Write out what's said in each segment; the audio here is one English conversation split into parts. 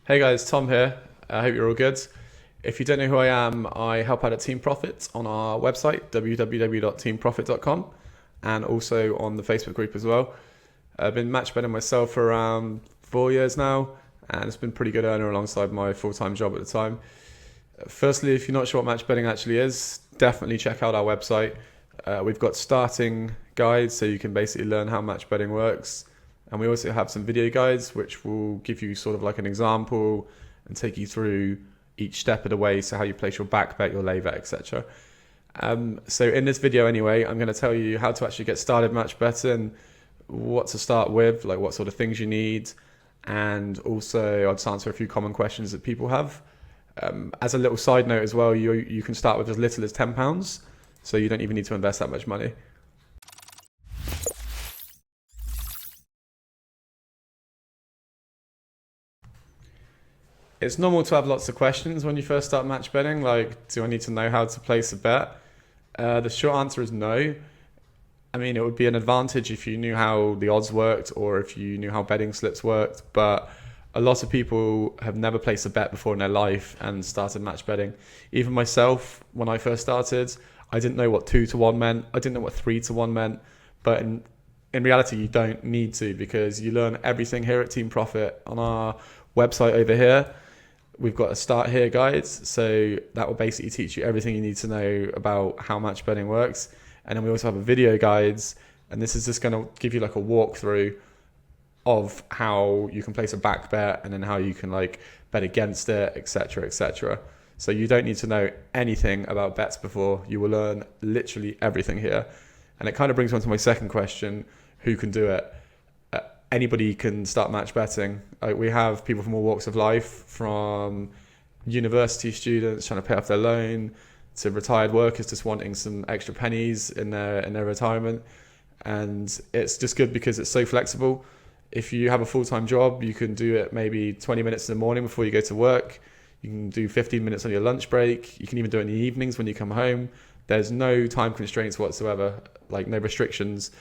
Hey guys, Tom here. I hope you're all good. If you don't know who I am, I help out at Team Profit on our website, www.teamprofit.com, and also on the Facebook group as well. I've been match betting myself for around 4 years now, and it's been pretty good earner alongside my full-time job at the time. Firstly, if you're not sure what match betting actually is, definitely check out our website. We've got starting guides so you can basically learn how match betting works. And we also have some video guides which will give you sort of like an example and take you through each step of the way, so how you place your back bet, your lay bet, etc. So in this video anyway, I'm going to tell you how to actually get started match betting, what to start with, like what sort of things you need, and also I'll just answer a few common questions that people have. As a little side note as well, you can start with as little as £10, so you don't even need to invest that much money. It's normal to have lots of questions when you first start match betting, like, do I need to know how to place a bet? The short answer is no. I mean, it would be an advantage if you knew how the odds worked or if you knew how betting slips worked, but a lot of people have never placed a bet before in their life and started match betting. Even myself, when I first started, I didn't know what 2 to 1 meant. I didn't know what 3 to 1 meant, but in reality, you don't need to, because you learn everything here at Team Profit on our website over here. We've got a start here guides, so that will basically teach you everything you need to know about how match betting works. And then we also have a video guides, and this is just going to give you like a walkthrough of how you can place a back bet and then how you can like bet against it, etc., etc. So you don't need to know anything about bets before. You will learn literally everything here. And it kind of brings me on to my second question: who can do it? Anybody can start match betting. We have people from all walks of life, from university students trying to pay off their loan to retired workers just wanting some extra pennies in their retirement. And it's just good because it's so flexible. If you have a full-time job, you can do it maybe 20 minutes in the morning before you go to work. You can do 15 minutes on your lunch break. You can even do it in the evenings when you come home. There's no time constraints whatsoever, like no restrictions.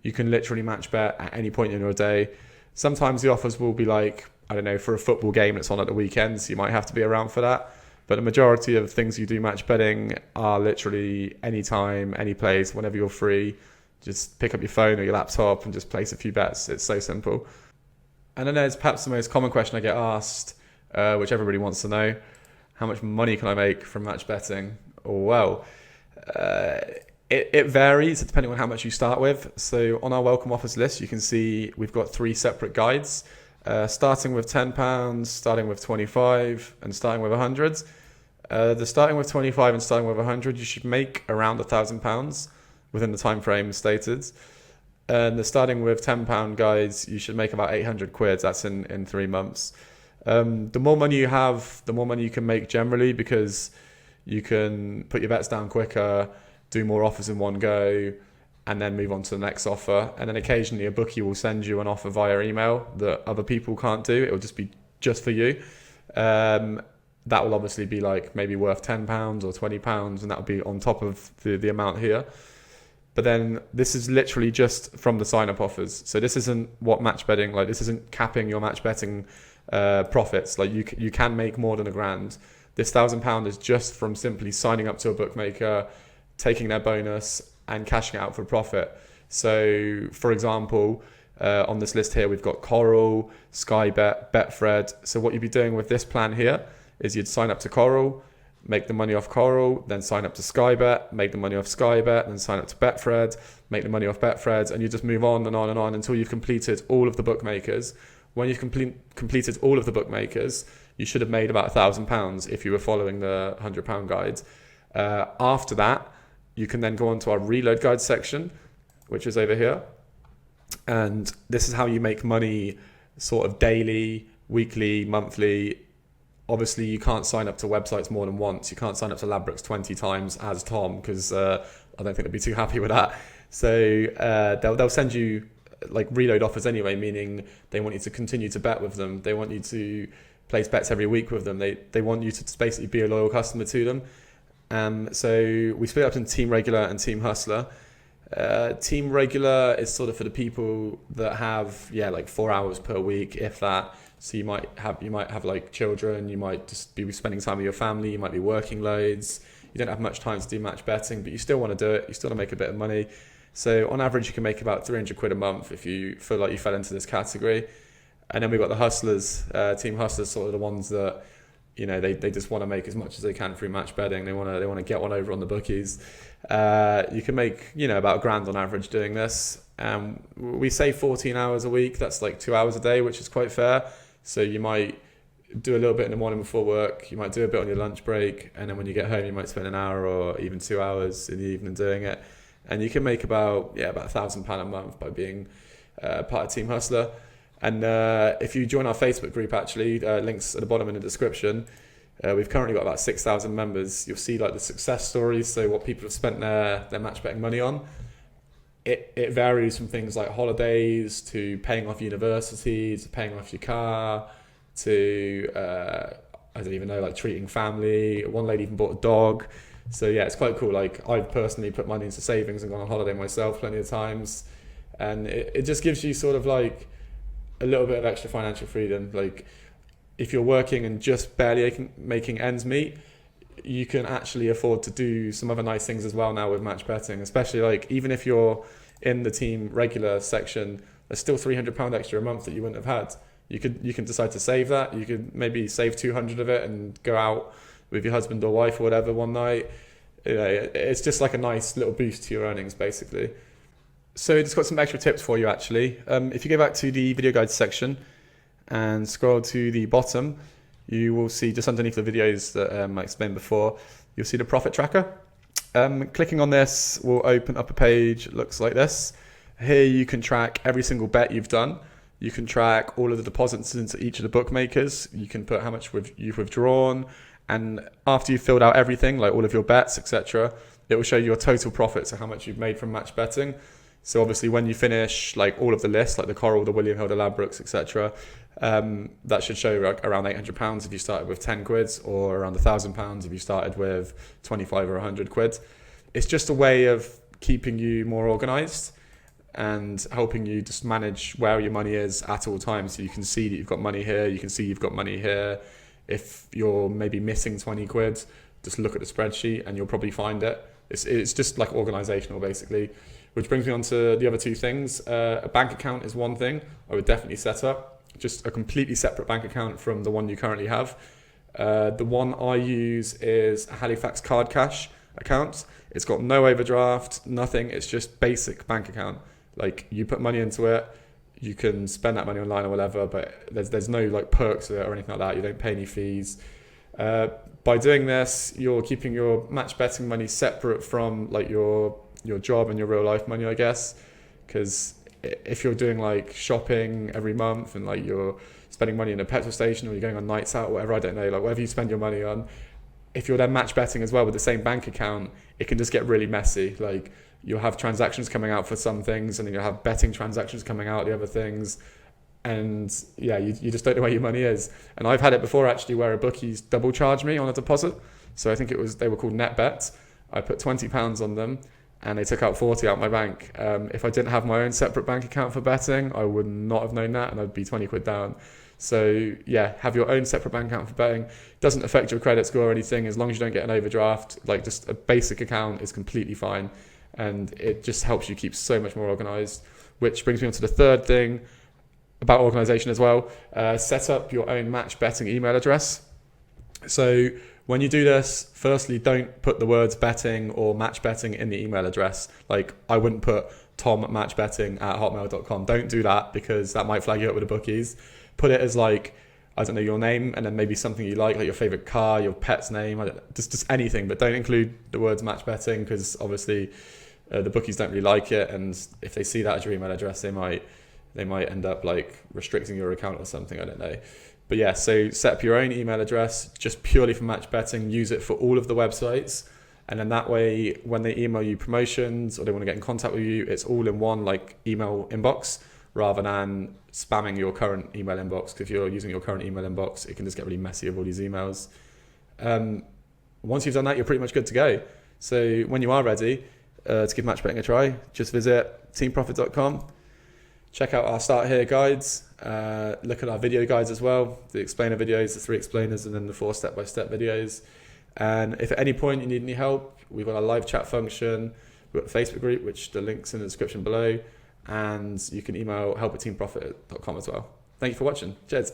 You can literally match bet at any point in your day. Sometimes the offers will be like, I don't know, for a football game that's on at the weekends, you might have to be around for that. But the majority of things you do match betting are literally anytime, any place, whenever you're free. Just pick up your phone or your laptop and just place a few bets. It's so simple. And then there's perhaps the most common question I get asked, which everybody wants to know: how much money can I make from match betting? Well, it varies depending on how much you start with. So on our welcome offers list, you can see we've got 3 separate guides, starting with £10, starting with 25, and starting with 100. The starting with 25 and starting with 100, you should make around £1,000 within the time frame stated. And the starting with £10 guides, you should make about 800 quid. That's in 3 months. The more money you have, the more money you can make generally, because you can put your bets down quicker, do more offers in one go, and then move on to the next offer. And then occasionally a bookie will send you an offer via email that other people can't do. It will just be just for you. That will obviously be like maybe worth £10 or £20, and that will be on top of the amount here. But then this is literally just from the sign-up offers. So this isn't what match betting, like this isn't capping your match betting profits. Like you can make more than £1,000. This £1,000 is just from simply signing up to a bookmaker, taking their bonus and cashing out for profit. So for example, on this list here, we've got Coral, Skybet, Betfred. So what you'd be doing with this plan here is you'd sign up to Coral, make the money off Coral, then sign up to Skybet, make the money off Skybet, then sign up to Betfred, make the money off Betfred, and you just move on and on and on until you've completed all of the bookmakers. When you've completed all of the bookmakers, you should have made about £1,000 if you were following the £100 guide. After that, you can then go on to our reload guide section, which is over here. And this is how you make money sort of daily, weekly, monthly. Obviously, you can't sign up to websites more than once. You can't sign up to Ladbrokes 20 times as Tom, because I don't think they'd be too happy with that. So they'll send you like reload offers anyway, meaning they want you to continue to bet with them. They want you to place bets every week with them. They want you to basically be a loyal customer to them. So we split up in Team Regular and Team Hustler. Team Regular is sort of for the people that have like 4 hours per week, if that. So you might have like children, you might just be spending time with your family, you might be working loads, you don't have much time to do match betting, but you still want to do it, you still want to make a bit of money. So on average, you can make about 300 quid a month if you feel like you fell into this category. And then we've got the hustlers, team hustlers, sort of the ones that, they just want to make as much as they can through match betting. They want to get one over on the bookies. You can make, about £1,000 on average doing this. We say 14 hours a week. That's like 2 hours a day, which is quite fair. So you might do a little bit in the morning before work. You might do a bit on your lunch break. And then when you get home, you might spend an hour or even 2 hours in the evening doing it. And you can make about £1,000 a month by being part of Team Hustler. And if you join our Facebook group, actually, links at the bottom in the description, we've currently got about 6,000 members. You'll see like the success stories, so what people have spent their match betting money on. It varies from things like holidays to paying off university to paying off your car to, I don't even know, like treating family. One lady even bought a dog. So yeah, it's quite cool. Like I've personally put money into savings and gone on holiday myself plenty of times. And it just gives you sort of like a little bit of extra financial freedom. Like if you're working and just barely making ends meet, you can actually afford to do some other nice things as well now with match betting, especially like even if you're in the team regular section, there's still £300 extra a month that you wouldn't have had. You can decide to save that. You could maybe save 200 of it and go out with your husband or wife or whatever one night. It's just like a nice little boost to your earnings basically. So it's got some extra tips for you actually. If you go back to the video guides section and scroll to the bottom, you will see just underneath the videos that I explained before, you'll see the profit tracker. Clicking on this will open up a page that looks like this. Here you can track every single bet you've done. You can track all of the deposits into each of the bookmakers. You can put how much you've withdrawn. And after you've filled out everything, like all of your bets, etc., it will show you your total profit, so how much you've made from match betting. So obviously when you finish like all of the lists, like the Coral, the William Hill, the Ladbrokes, etc., that should show around £800 if you started with 10 quid, or around £1,000 if you started with 25 or 100 quid. It's just a way of keeping you more organised and helping you just manage where your money is at all times. So you can see that you've got money here, you can see you've got money here. If you're maybe missing 20 quid, just look at the spreadsheet and you'll probably find it. It's just like organisational basically. Which brings me on to the other two things. A bank account is one thing I would definitely set up. Just a completely separate bank account from the one you currently have. The one I use is a Halifax Card Cash account. It's got no overdraft, nothing. It's just basic bank account. Like you put money into it, you can spend that money online or whatever, but there's no like perks to it or anything like that. You don't pay any fees. By doing this, you're keeping your match betting money separate from like your job and your real life money, I guess. Because if you're doing like shopping every month and like you're spending money in a petrol station or you're going on nights out or whatever, I don't know, like whatever you spend your money on, if you're then match betting as well with the same bank account, it can just get really messy. Like you'll have transactions coming out for some things and then you'll have betting transactions coming out the other things. And yeah, you just don't know where your money is. And I've had it before actually where a bookie's double charged me on a deposit. So I think they were called net bets. I put £20 on them and they took out 40 out my bank. If I didn't have my own separate bank account for betting, I would not have known that and I'd be 20 quid down. So yeah, have your own separate bank account for betting. Doesn't affect your credit score or anything as long as you don't get an overdraft. Like just a basic account is completely fine. And it just helps you keep so much more organised. Which brings me on to the third thing about organisation as well. Set up your own match betting email address. So when you do this, firstly, don't put the words betting or match betting in the email address. Like I wouldn't put tommatchbetting@hotmail.com. Don't do that because that might flag you up with the bookies. Put it as like, I don't know, your name and then maybe something you like your favourite car, your pet's name, just anything. But don't include the words match betting because obviously the bookies don't really like it. And if they see that as your email address, they might end up like restricting your account or something. I don't know. But yeah, so set up your own email address just purely for match betting. Use it for all of the websites. And then that way, when they email you promotions or they want to get in contact with you, it's all in one like email inbox rather than spamming your current email inbox. Because if you're using your current email inbox, it can just get really messy with all these emails. Once you've done that, you're pretty much good to go. So when you are ready to give match betting a try, just visit teamprofit.com. Check out our Start Here guides. Look at our video guides as well. The explainer videos, the 3 explainers, and then the 4 step-by-step videos. And if at any point you need any help, we've got a live chat function. We've got a Facebook group, which the link's in the description below. And you can email help@teamprofit.com as well. Thank you for watching. Cheers.